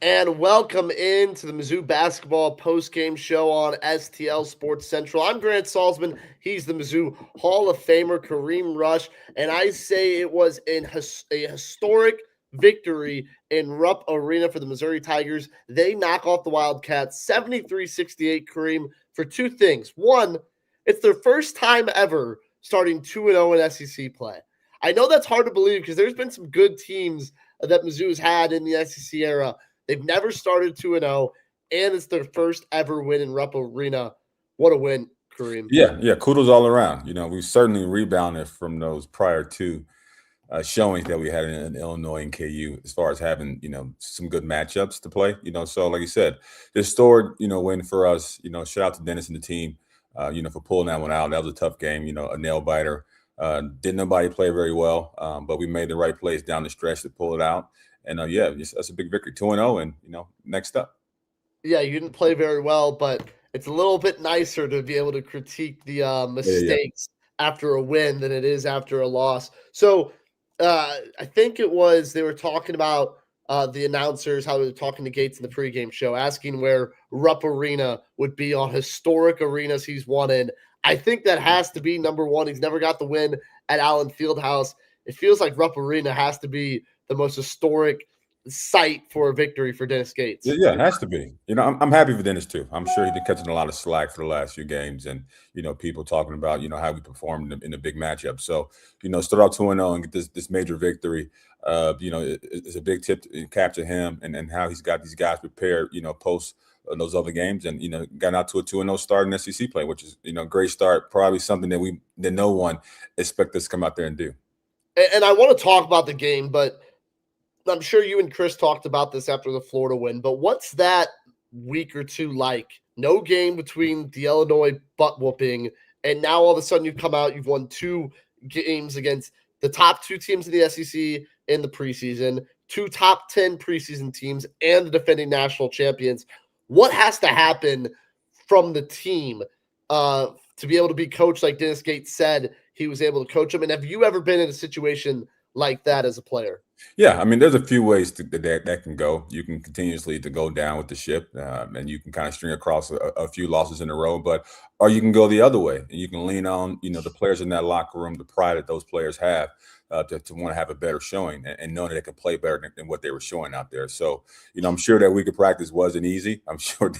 And welcome into the Mizzou basketball post-game show on STL Sports Central. I'm Grant Salsman. He's the Mizzou Hall of Famer, Kareem Rush. And I say it was a historic victory in Rupp Arena for the Missouri Tigers. They knock off the Wildcats 73-68, Kareem, for two things. One, it's their first time ever starting 2-0 in SEC play. I know that's hard to believe because there's been some good teams that Mizzou's had in the SEC era. They've never started 2-0, and it's their first ever win in Rupp Arena. What a win, Kareem. Yeah. Kudos all around. We certainly rebounded from those prior two showings that we had in Illinois and KU as far as having, some good matchups to play. So like you said, historic, win for us. Shout out to Dennis and the team, for pulling that one out. That was a tough game, a nail biter. Didn't nobody play very well, but we made the right plays down the stretch to pull it out. And that's a big victory, 2-0, and next up. Yeah, you didn't play very well, but it's a little bit nicer to be able to critique the mistakes after a win than it is after a loss. So I think it was they were talking about the announcers, how they were talking to Gates in the pregame show, asking where Rupp Arena would be on historic arenas he's won in. I think that has to be number one. He's never got the win at Allen Fieldhouse. It feels like Rupp Arena has to be the most historic site for a victory for Dennis Gates. Yeah, it has to be. I'm happy for Dennis too. I'm sure he's been catching a lot of slack for the last few games, and people talking about how we performed in the big matchup. So start out 2-0 and get this major victory. It's a big tip to capture him and how he's got these guys prepared. Post those other games, and got out to a 2-0 start in SEC play, which is great start. Probably something that no one expect us to come out there and do. And I want to talk about the game, but I'm sure you and Chris talked about this after the Florida win, but what's that week or two like? No game between the Illinois butt whooping, and now all of a sudden you come out, you've won two games against the top two teams in the SEC in the preseason, two top 10 preseason teams, and the defending national champions. What has to happen from the team to be able to be coached like Dennis Gates said he was able to coach them? And have you ever been in a situation like that as a player? Yeah, I mean, there's a few ways that can go. You can continuously to go down with the ship, and you can kind of string across a few losses in a row. Or you can go the other way, and you can lean on the players in that locker room, the pride that those players have to want to have a better showing, and know that they can play better than what they were showing out there. So, I'm sure that week of practice wasn't easy. I'm sure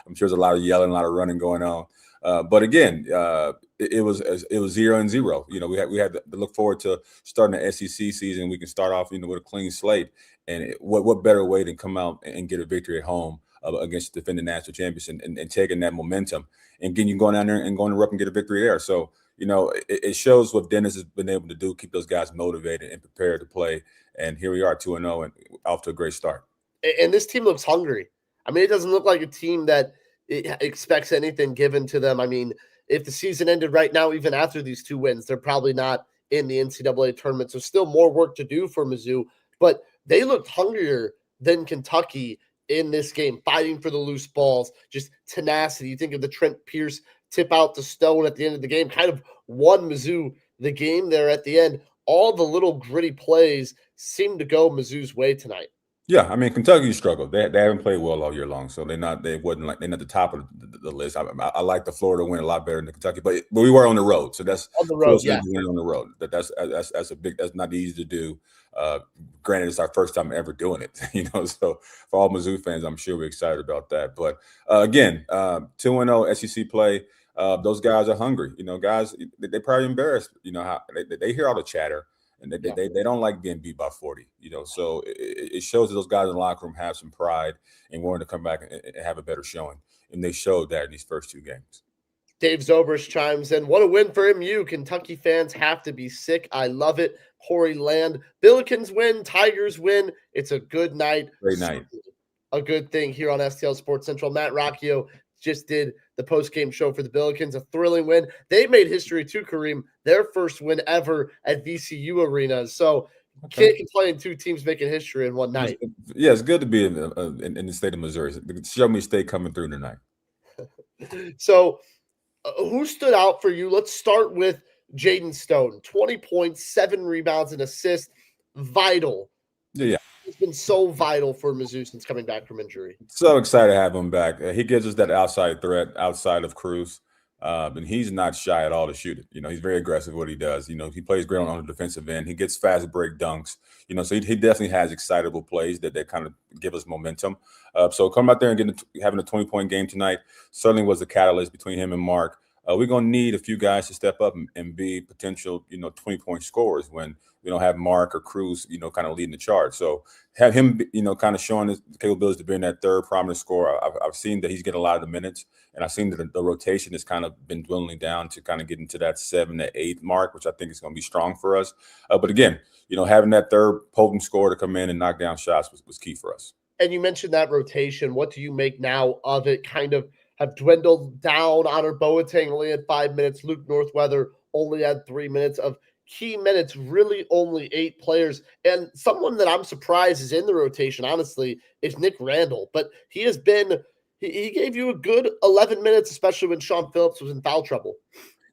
there's a lot of yelling, a lot of running going on. But again, it was 0-0. We had to look forward to starting the SEC season. We can start off, with a clean slate. And what better way than come out and get a victory at home against the defending national champions and taking that momentum and getting you going down there and going to Rupp and get a victory there. So, it shows what Dennis has been able to do, keep those guys motivated and prepared to play. And here we are, 2-0 and off to a great start. And this team looks hungry. I mean, it doesn't look like a team that it expects anything given to them. I mean, if the season ended right now, even after these two wins, they're probably not in the NCAA tournament. So still more work to do for Mizzou, but they looked hungrier than Kentucky in this game, fighting for the loose balls, just tenacity. You think of the Trent Pierce tip out to Stone at the end of the game, kind of won Mizzou the game there at the end. All the little gritty plays seem to go Mizzou's way tonight. Yeah, I mean Kentucky struggled. They haven't played well all year long, so they're not the top of the list. I like the Florida win a lot better than Kentucky, but we were on the road, so that's on the road. Yeah, on the road. That's not easy to do. Granted, it's our first time ever doing it, So for all Mizzou fans, I'm sure we're excited about that. But again, 2-0 SEC play. Those guys are hungry. Guys, they probably embarrassed. How they hear all the chatter. And they don't like being beat by 40, So it shows that those guys in the locker room have some pride and wanting to come back and have a better showing. And they showed that in these first two games. Dave Zobrist chimes in. What a win for MU. Kentucky fans have to be sick. I love it. Corey Land. Billikens win. Tigers win. It's a good night. Great night. A good thing here on STL Sports Central. Matt Rocchio just did the post-game show for the Billikens, a thrilling win. They made history too, Kareem, their first win ever at VCU Arena. So can't complain, two teams making history in one night. Yeah, it's good to be in the state of Missouri. Show me state coming through tonight. So who stood out for you? Let's start with Jaden Stone. 20 points, 7 rebounds, and assists. Vital. Yeah. He's been so vital for Mizzou since coming back from injury. So excited to have him back. He gives us that outside threat outside of Cruz. And he's not shy at all to shoot it. He's very aggressive what he does. He plays great on the defensive end. He gets fast break dunks. So he definitely has excitable plays that kind of give us momentum. So coming out there and having a 20-point game tonight certainly was a catalyst between him and Mark. We're going to need a few guys to step up and be potential, 20-point scorers when we don't have Mark or Cruz, kind of leading the charge. So have him, kind of showing his capabilities to being that third prominent scorer. I've seen that he's getting a lot of the minutes, and I've seen that the rotation has kind of been dwindling down to kind of getting to that 7 to 8 mark, which I think is going to be strong for us. But again, having that third potent scorer to come in and knock down shots was key for us. And you mentioned that rotation. What do you make now of it? Kind of have dwindled down. Honor Boateng only had 5 minutes. Luke Northweather only had 3 minutes of key minutes, really only 8 players. And someone that I'm surprised is in the rotation, honestly, is Nick Randall. But he has been – he gave you a good 11 minutes, especially when Sean Phillips was in foul trouble.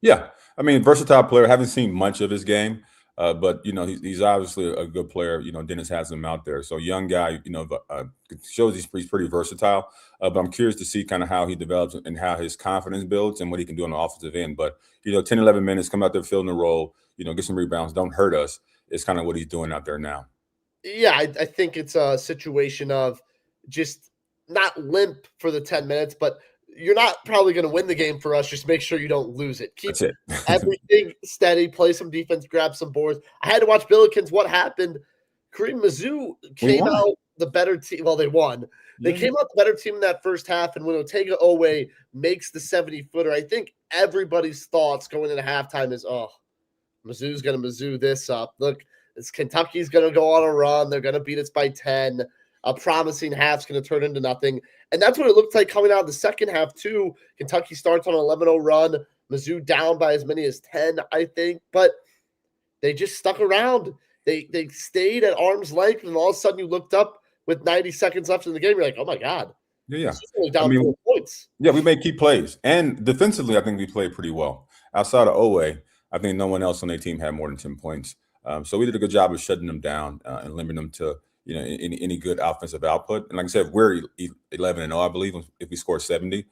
Yeah. I mean, versatile player. Haven't seen much of his game. But he's obviously a good player. Dennis has him out there, so young guy. Shows he's pretty versatile. But I'm curious to see kind of how he develops and how his confidence builds and what he can do on the offensive end. But 10, 11 minutes, come out there filling the role. Get some rebounds. Don't hurt us. It's kind of what he's doing out there now. Yeah, I think it's a situation of just not limp for the 10 minutes, but you're not probably going to win the game for us. Just make sure you don't lose it. Keep That's it. everything steady, play some defense, grab some boards. I had to watch Billikens. What happened? Kareem, Mizzou came out the better team. Well, they won. They came out the better team in that first half, and when Otega Owe makes the 70-footer, I think everybody's thoughts going into halftime is, oh, Mizzou's going to Mizzou this up. Look, Kentucky's going to go on a run. They're going to beat us by 10. A promising half's going to turn into nothing. And that's what it looked like coming out of the second half, too. Kentucky starts on an 11-0 run. Mizzou down by as many as 10, I think. But they just stuck around. They stayed at arm's length, and all of a sudden you looked up with 90 seconds left in the game. You're like, oh, my God. Yeah. Only down 4 points. Yeah, we made key plays. And defensively, I think we played pretty well. Outside of Owe, I think no one else on their team had more than 10 points. So we did a good job of shutting them down and limiting them to any good offensive output. And like I said, we're 11-0, I believe, if we score 70.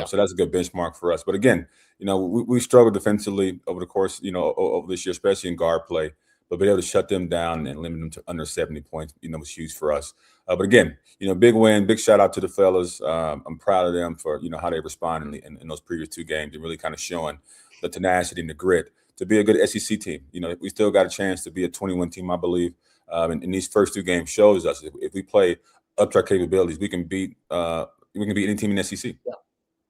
So that's a good benchmark for us. But again, we struggled defensively over the course, over this year, especially in guard play. But being able to shut them down and limit them to under 70 points, was huge for us. But again, big win, big shout out to the fellas. I'm proud of them for, how they responded in those previous 2 games and really kind of showing the tenacity and the grit to be a good SEC team. We still got a chance to be a 21 team, I believe. And these first 2 games shows us if we play up to our capabilities, we can beat any team in the SEC. Yeah,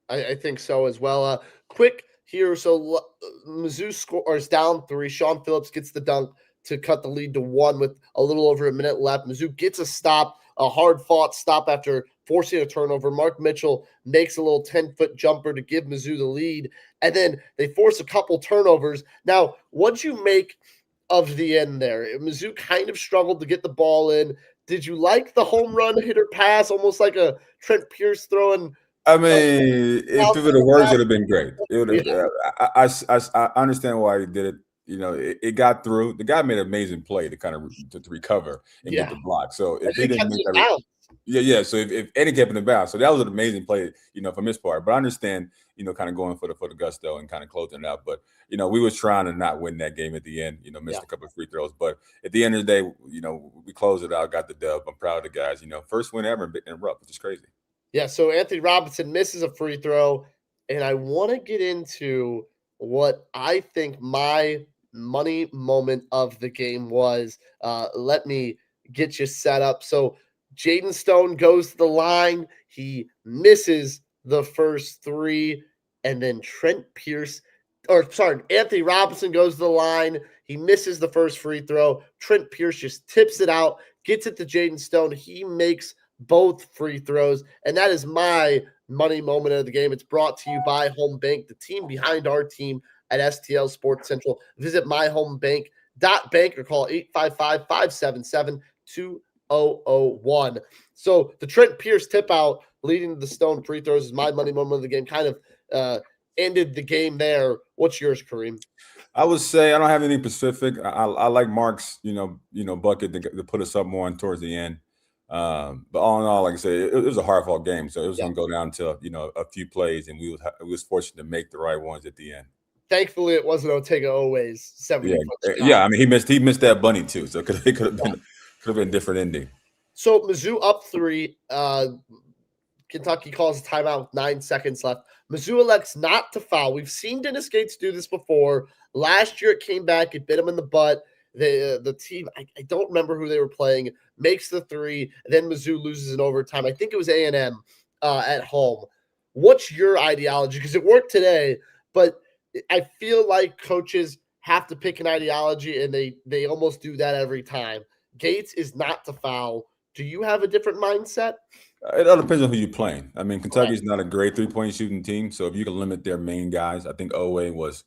I think so as well. Quick here, so Mizzou scores down 3. Sean Phillips gets the dunk to cut the lead to 1 with a little over a minute left. Mizzou gets a stop, a hard-fought stop after forcing a turnover. Mark Mitchell makes a little 10-foot jumper to give Mizzou the lead, and then they force a couple turnovers. Now, what'd you make of the end there? Mizzou kind of struggled to get the ball in. Did you like the home run hitter pass, almost like a Trent Pierce throwing? I mean, if it would have worked, it would have been great. It would have. I understand why he did it. It got through. The guy made an amazing play to kind of to recover and get the block. So if he didn't make that, yeah. So if Eddie kept it in bounds, so that was an amazing play, from his part. But I understand, kind of going for the gusto and kind of closing it out. But we was trying to not win that game at the end. Missed a couple of free throws, but at the end of the day, we closed it out, got the dub. I'm proud of the guys. First win ever in Rupp, which is crazy. Yeah. So Anthony Robinson misses a free throw, and I want to get into what I think my money moment of the game was. Let me get you set up. So Jaden Stone goes to the line. He misses the first 3, and then Anthony Robinson goes to the line. He misses the first free throw. Trent Pierce just tips it out, gets it to Jaden Stone. He makes both free throws, and that is my money moment of the game. It's brought to you by Home Bank, the team behind our team at STL Sports Central. Visit myhomebank.bank or call 855-577-2001. So the Trent Pierce tip out leading to the Stone free throws is my money moment of the game. Kind of ended the game there. What's yours, Kareem? I would say I don't have anything specific. I like Mark's, bucket to put us up more on towards the end. But all in all, like I said, it was a hard fought game, so it was Yeah. going to go down to a few plays, and we was fortunate to make the right ones at the end. Thankfully, it wasn't Otega Owe's 70-foot shot. Yeah. I mean, he missed that bunny too, so it could have been a different ending. So Mizzou up 3. Kentucky calls a timeout with 9 seconds left. Mizzou elects not to foul. We've seen Dennis Gates do this before. Last year it came back. It bit him in the butt. The team, I don't remember who they were playing, makes the 3. Then Mizzou loses in overtime. I think it was A&M at home. What's your ideology? Because it worked today, but I feel like coaches have to pick an ideology, and they almost do that every time. Gates is not to foul. Do you have a different mindset? It all depends on who you're playing. I mean, Kentucky's not a great 3-point shooting team, so if you can limit their main guys, I think Owe was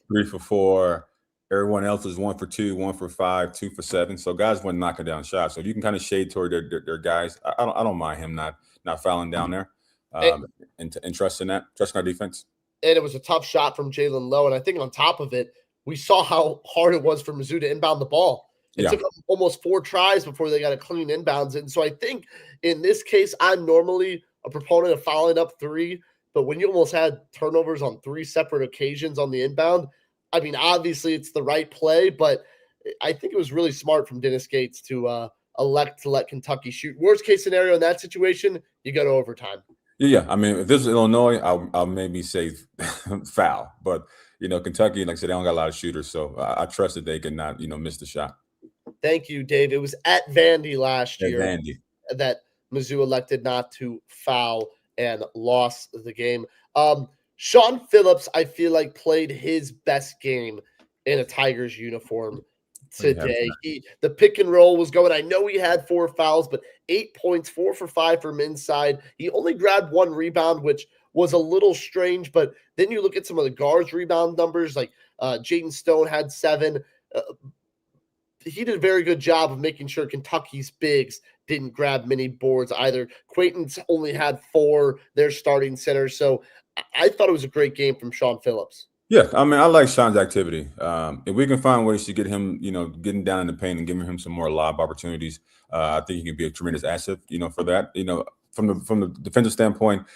3 for 4. Everyone else was 1 for 2, 1 for 5, 2 for 7. So guys weren't knocking down shots. So if you can kind of shade toward their guys, I don't mind him not fouling down there, and trusting our defense. And it was a tough shot from Jalen Lowe. And I think on top of it, we saw how hard it was for Mizzou to inbound the ball. It took almost 4 tries before they got a clean inbounds. And so I think in this case, I'm normally a proponent of fouling up 3. But when you almost had turnovers on 3 separate occasions on the inbound, I mean, obviously it's the right play, but I think it was really smart from Dennis Gates to elect to let Kentucky shoot. Worst case scenario in that situation, you go to overtime. Yeah. I mean, if this is Illinois, I'll maybe say foul. But, Kentucky, like I said, they don't got a lot of shooters. So I trust that they can not, miss the shot. Thank you, Dave. It was at Vandy last year that Mizzou elected not to foul and lost the game. Sean Phillips, I feel like, played his best game in a Tigers uniform today. The pick and roll was going. I know he had 4 fouls, but 8 points, 4 for 5 from inside. He only grabbed 1 rebound, which was a little strange. But then you look at some of the guards' rebound numbers, like Jaden Stone had 7. He did a very good job of making sure Kentucky's bigs didn't grab many boards either. Quaintance only had 4, their starting center. So I thought it was a great game from Sean Phillips. Yeah, I mean, I like Sean's activity. If we can find ways to get him, getting down in the paint and giving him some more lob opportunities, I think he can be a tremendous asset, for that. From the defensive standpoint,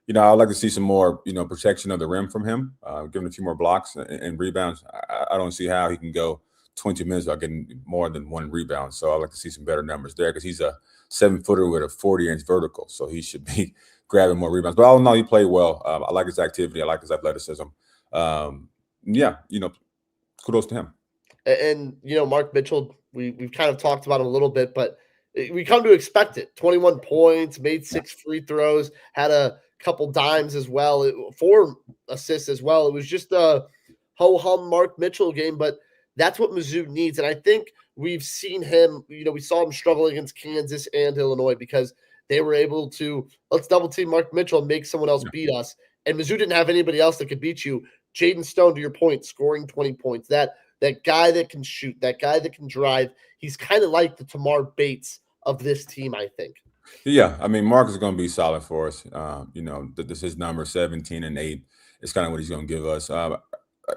I'd like to see some more, protection of the rim from him, giving a few more blocks and rebounds. I don't see how he can go 20 minutes without getting more than 1 rebound. So I'd like to see some better numbers there because he's a 7-footer with a 40-inch vertical. So he should be grabbing more rebounds. But all in all, he played well. I like his activity. I like his athleticism. Kudos to him. And Mark Mitchell, we've kind of talked about him a little bit, but we come to expect it. 21 points, made 6 free throws, had a couple dimes as well, 4 assists as well. It was just a ho-hum Mark Mitchell game, but that's what Mizzou needs. And I think we've seen him, we saw him struggle against Kansas and Illinois because they were able to, let's double team Mark Mitchell and make someone else beat us. And Mizzou didn't have anybody else that could beat you. Jaden Stone, to your point, scoring 20 points. That guy that can shoot, that guy that can drive. He's kind of like the Tamar Bates of this team, I think. Yeah, I mean, Mark is going to be solid for us. This is number 17 and 8. It's kind of what he's going to give us. I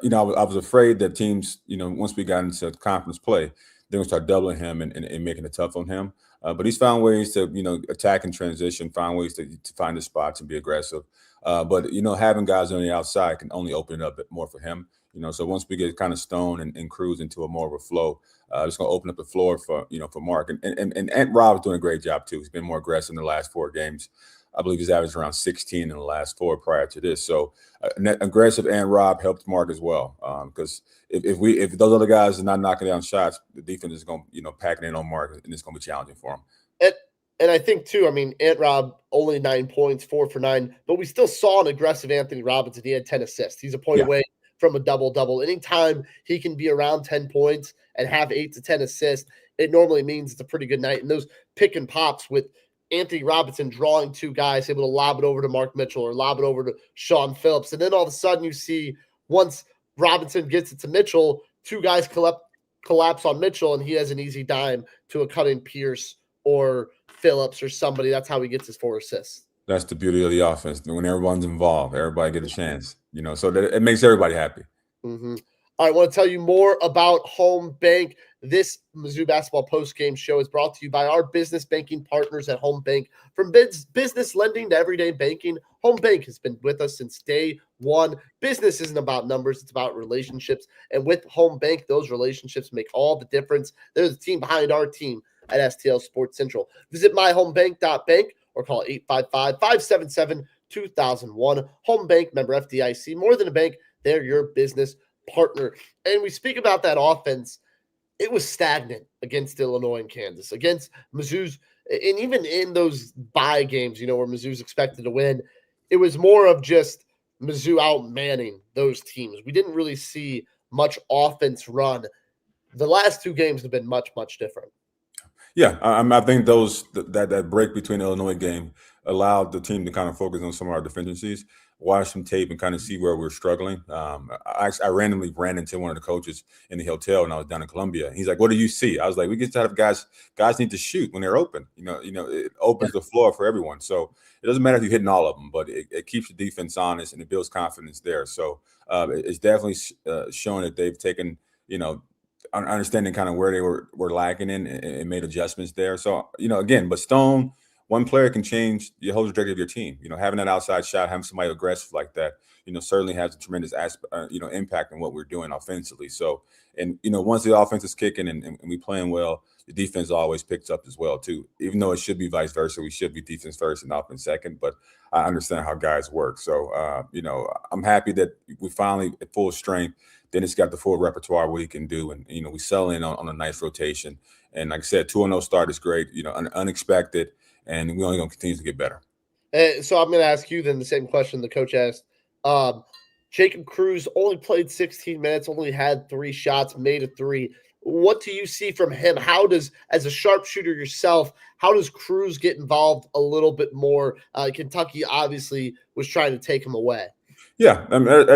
was afraid that teams, once we got into conference play, they're going to start doubling him and making it tough on him. But he's found ways to, attack and transition, find ways to find the spots and be aggressive. But having guys on the outside can only open it up a bit more for him. So once we get kind of Stone and cruise into a more of a flow, it's going to open up the floor for Mark. And Rob's doing a great job too. He's been more aggressive in the last 4 games. I believe he's averaged around 16 in the last 4 prior to this. So aggressive and Rob helped Mark as well. Because if those other guys are not knocking down shots, the defense is going to packing in on Mark, and it's going to be challenging for him. And I think too, Ant Rob only 9 points, 4 for 9, but we still saw an aggressive Anthony Robinson. He had 10 assists. He's a point away from a double-double. Anytime he can be around 10 points and have 8 to 10 assists, it normally means it's a pretty good night. And those pick and pops with Anthony Robinson drawing 2 guys, able to lob it over to Mark Mitchell or lob it over to Sean Phillips. And then all of a sudden you see once Robinson gets it to Mitchell, 2 guys collapse on Mitchell, and he has an easy dime to a cut-in Pierce or Phillips or somebody. That's how he gets his 4 assists. That's the beauty of the offense. When everyone's involved, everybody get a chance. So that it makes everybody happy. Mm-hmm. All right, I want to tell you more about Home Bank. This Mizzou basketball post-game show is brought to you by our business banking partners at Home Bank. From business lending to everyday banking, Home Bank has been with us since day one. Business isn't about numbers, it's about relationships. And with Home Bank, those relationships make all the difference. They're the team behind our team at STL Sports Central. Visit myhomebank.bank or call 855-577-2001. Home Bank, member FDIC. More than a bank, they're your business partner. And we speak about that offense. It was stagnant against Illinois and Kansas, against Mizzou's, and even in those bye games, where Mizzou's expected to win, it was more of just Mizzou outmanning those teams. We didn't really see much offense run. The last two games have been much, much different. Yeah, I think that break between the Illinois game allowed the team to kind of focus on some of our deficiencies, watch some tape, and kind of see where we're struggling. I randomly ran into one of the coaches in the hotel, and I was down in Columbia. He's like, "What do you see?" I was like, "We get to have guys need to shoot when they're open. It opens the floor for everyone. So it doesn't matter if you're hitting all of them, but it keeps the defense honest and it builds confidence there. So it's definitely showing that they've taken understanding kind of where they were lacking in and made adjustments there. So, again, but Stone, one player can change the whole trajectory of your team. Having that outside shot, having somebody aggressive like that, certainly has a tremendous impact on what we're doing offensively. So, and, once the offense is kicking and we playing well, the defense always picks up as well, too. Even though it should be vice versa, we should be defense first and offense second, but I understand how guys work. So, I'm happy that we finally at full strength. Then it's got the full repertoire what he can do, and we sell in on a nice rotation. And like I said, 2-0 start is great. Unexpected, and we're only going to continue to get better. So I'm going to ask you then the same question the coach asked. Jacob Cruz only played 16 minutes, only had 3 shots, made a 3. What do you see from him? How does, as a sharpshooter yourself, how does Cruz get involved a little bit more? Kentucky obviously was trying to take him away. Yeah, I mean,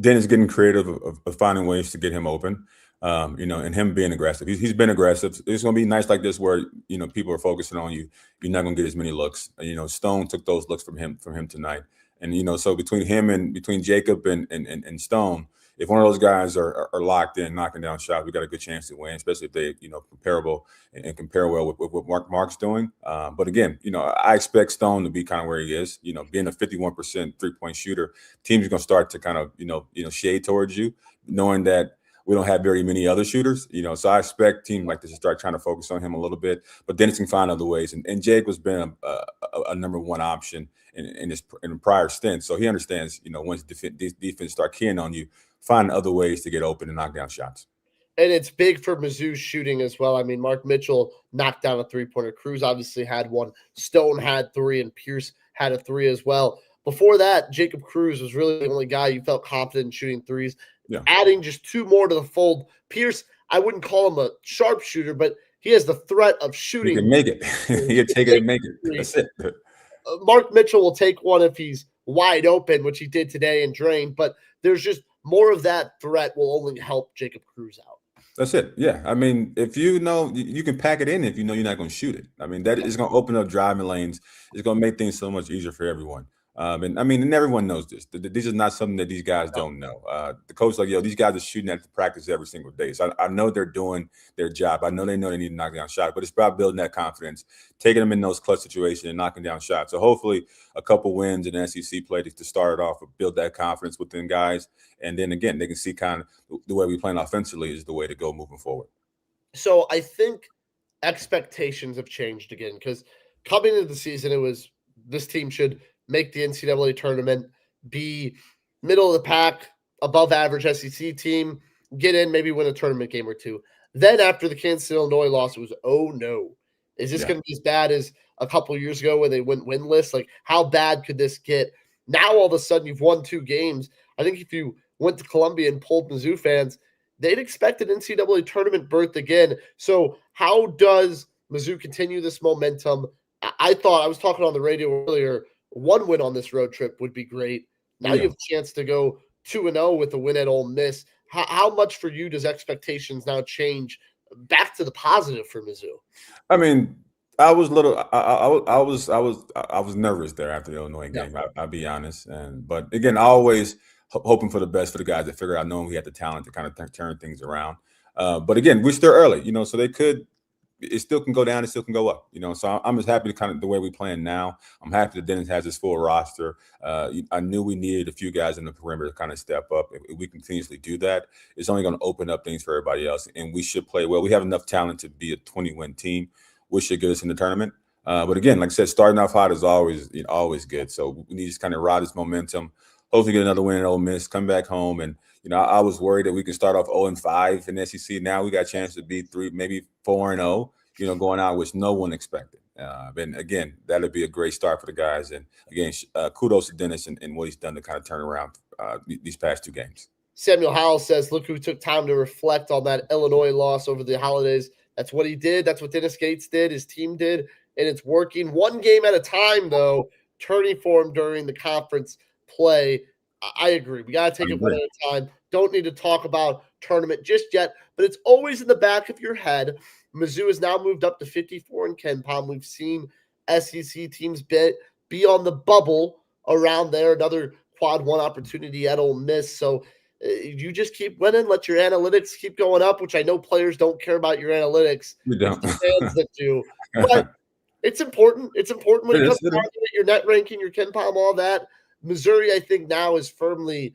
Dennis getting creative of finding ways to get him open, and him being aggressive. He's been aggressive. It's going to be nice like this where people are focusing on you. You're not going to get as many looks. Stone took those looks from him tonight, and so between Jacob and Stone, if one of those guys are locked in, knocking down shots, we got a good chance to win, especially if they comparable and compare well with what Mark's doing. But again, I expect Stone to be kind of where he is. Being a 51% 3-point shooter, teams are going to start to kind of shade towards you, knowing that we don't have very many other shooters. So I expect teams like this to start trying to focus on him a little bit. But Dennis can find other ways, and Jake has been a number one option in prior stints, so he understands. Once defense start keying on you, find other ways to get open and knock down shots. And it's big for Mizzou's shooting as well. I mean, Mark Mitchell knocked down a 3-pointer. Cruz obviously had 1. Stone had 3, and Pierce had a 3 as well. Before that, Jacob Cruz was really the only guy you felt confident in shooting 3s. Yeah. Adding just 2 more to the fold. Pierce, I wouldn't call him a sharpshooter, but he has the threat of shooting. He can make it. He can take it and make it. That's it. Mark Mitchell will take one if he's wide open, which he did today and drained, but there's just more of that threat will only help Jacob Cruz out. That's it. Yeah. I mean, if you can pack it in if you're not going to shoot it. I mean, that is going to open up driving lanes. It's going to make things so much easier for everyone. And everyone knows this. This is not something that these guys don't know. The coach like, these guys are shooting at the practice every single day. So I know they're doing their job. I know they need to knock down shots, but it's about building that confidence, taking them in those clutch situations and knocking down shots. So hopefully a couple wins in SEC play to start it off, build that confidence within guys. And then again, they can see kind of the way we play offensively is the way to go moving forward. So I think expectations have changed again because coming into the season, it was this team should make the NCAA tournament, be middle of the pack, above average SEC team, get in, maybe win a tournament game or 2. Then after the Kansas Illinois loss, it was, oh no, is this going to be as bad as a couple of years ago when they went winless? Like, how bad could this get? Now all of a sudden you've won 2 games. I think if you went to Columbia and polled Mizzou fans, they'd expect an NCAA tournament berth again. So how does Mizzou continue this momentum? I was talking on the radio earlier, 1 win on this road trip would be great. Now you have a chance to go 2-0 with a win at Ole Miss. How much for you does expectations now change back to the positive for Mizzou? I mean, I was little. I was nervous there after the Illinois Yeah. game. I'll be honest, but again, I always hoping for the best for the guys that figure out knowing we had the talent to kind of turn things around. But again, we're still early, so they could. It still can go down. It still can go up. So I'm just happy to kind of the way we're playing now. I'm happy that Dennis has his full roster. I knew we needed a few guys in the perimeter to kind of step up. If we continuously do that, it's only going to open up things for everybody else, and we should play well. We have enough talent to be a 20-win team, which should get us in the tournament. But again, like I said, starting off hot is always good. So we need to kind of ride this momentum. Hopefully, get another win at Ole Miss, come back home, and I was worried that we could start off 0-5 in the SEC. Now we got a chance to be 3, maybe 4-0. Going out, which no one expected. And again, that'll be a great start for the guys. And again, kudos to Dennis and what he's done to kind of turn around these past 2 games. Samuel Howell says, look who took time to reflect on that Illinois loss over the holidays. That's what he did. That's what Dennis Gates did. His team did. And it's working one game at a time, though, turning for him during the conference play. I agree. We got to take it one at a time. Don't need to talk about tournament just yet, but it's always in the back of your head. Mizzou has now moved up to 54 in Ken Palm. We've seen SEC teams be on the bubble around there. Another quad 1 opportunity at Ole Miss. So you just keep winning. Let your analytics keep going up, which I know players don't care about your analytics. We don't. It's the fans that do. But it's important. It's important when it comes to your net ranking, your Ken Palm, all that. Missouri, I think, now is firmly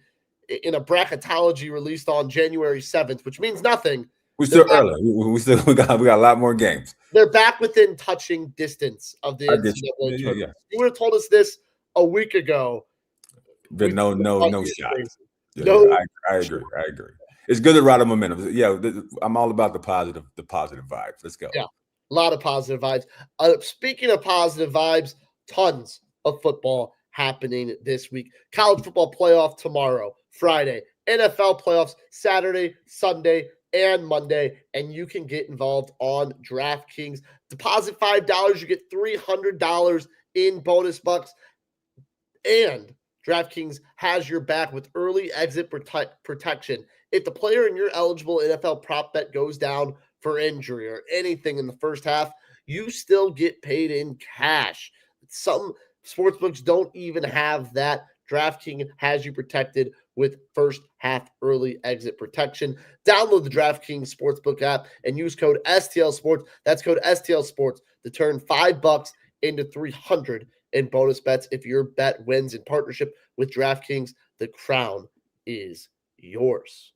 in a bracketology released on January 7th, which means nothing. We're still early. We got a lot more games. They're back within touching distance of the NCAA tournament. Yeah. You would have told us this a week ago. But no shot. No, I agree. It's good to ride a momentum. Yeah, I'm all about the positive vibes. Let's go. Yeah, a lot of positive vibes. Speaking of positive vibes, tons of football happening this week. College football playoff tomorrow, Friday. NFL playoffs Saturday, Sunday, and Monday, and you can get involved on DraftKings. Deposit $5, you get $300 in bonus bucks, and DraftKings has your back with early exit protection. If the player in your eligible NFL prop bet goes down for injury or anything in the first half, you still get paid in cash. Some sportsbooks don't even have that. DraftKings has you protected with first half early exit protection. Download the DraftKings Sportsbook app and use code STL Sports. That's code STL Sports to turn $5 into $300 in bonus bets if your bet wins in partnership with DraftKings. The crown is yours.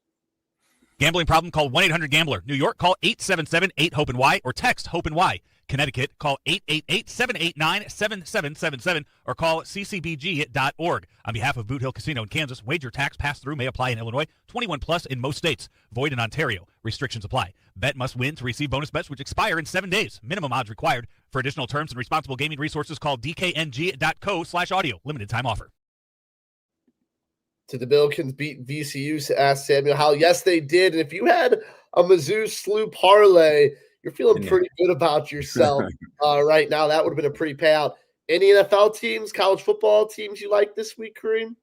Gambling problem? Call 1-800-GAMBLER. New York, call 877-8-HOPE-NY or text HOPE-NY. Connecticut, call 888-789-7777 or call ccbg.org. On behalf of Boot Hill Casino in Kansas, wager tax pass-through may apply in Illinois, 21 plus in most states. Void in Ontario. Restrictions apply. Bet must win to receive bonus bets which expire in 7 days. Minimum odds required. For additional terms and responsible gaming resources, call dkng.co/audio. Limited time offer. Did the Billikens beat VCU? Asked Samuel Howell. Yes, they did. And if you had a Mizzou SLU parlay, you're feeling pretty good about yourself right now. That would have been a pretty payout. Any NFL teams, college football teams you like this week, Kareem?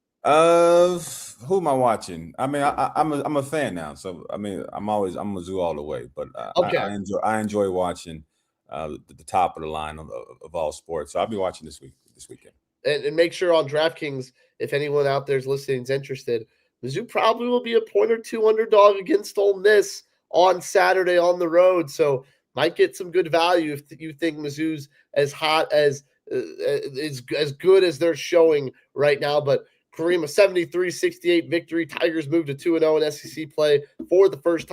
Who am I watching? I mean, I'm a fan now, so I mean, I'm Mizzou all the way. But okay. I enjoy watching the top of the line of all sports. So I'll be watching this weekend. And make sure on DraftKings, if anyone out there is listening is interested, Mizzou probably will be a point or two underdog against Ole Miss on Saturday on the road. So might get some good value if you think Mizzou's as hot as good as they're showing right now. But Kareem, a 73-68 victory. Tigers moved to 2-0 in SEC play for the first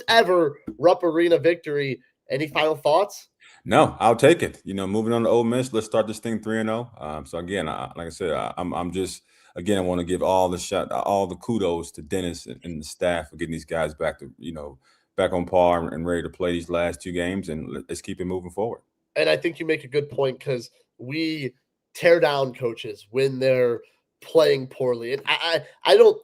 ever Rupp Arena victory. Any final thoughts? No, I'll take it. Moving on to Ole Miss, let's start this thing 3-0. So again, like I said, I'm just again, I want to give all the kudos to Dennis and the staff for getting these guys back to back on par and ready to play these last 2 games, and let's keep it moving forward. And I think you make a good point because we tear down coaches when they're playing poorly. And I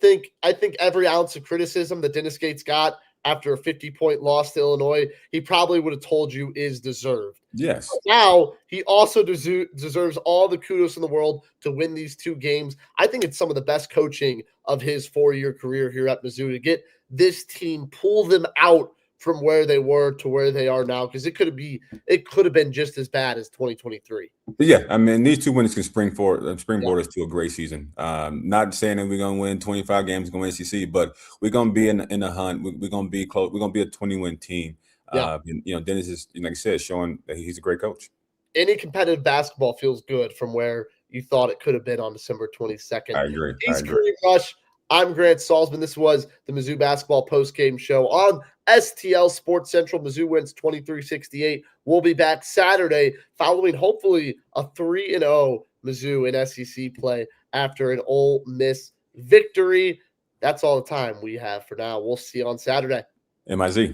think every ounce of criticism that Dennis Gates got after a 50-point loss to Illinois, he probably would have told you is deserved. Yes. But now he also deserves all the kudos in the world to win these 2 games. I think it's some of the best coaching of his 4-year career here at Mizzou to get this team, pull them out from where they were to where they are now? Because it could have been just as bad as 2023. But yeah, I mean, these 2 wins can springboard us to a great season. Not saying that we're going to win 25 games, going to win SEC, but we're going to be in the hunt. We're going to be close. We're going to be a 20-win team. And, Dennis is, like I said, showing that he's a great coach. Any competitive basketball feels good from where you thought it could have been on December 22nd. I agree. He's Kareem Rush. I'm Grant Salsman. This was the Mizzou basketball postgame show on STL Sports Central. Mizzou wins 23-68. We'll be back Saturday following hopefully a 3-0 Mizzou in SEC play after an Ole Miss victory. That's all the time we have for now. We'll see you on Saturday. MIZ.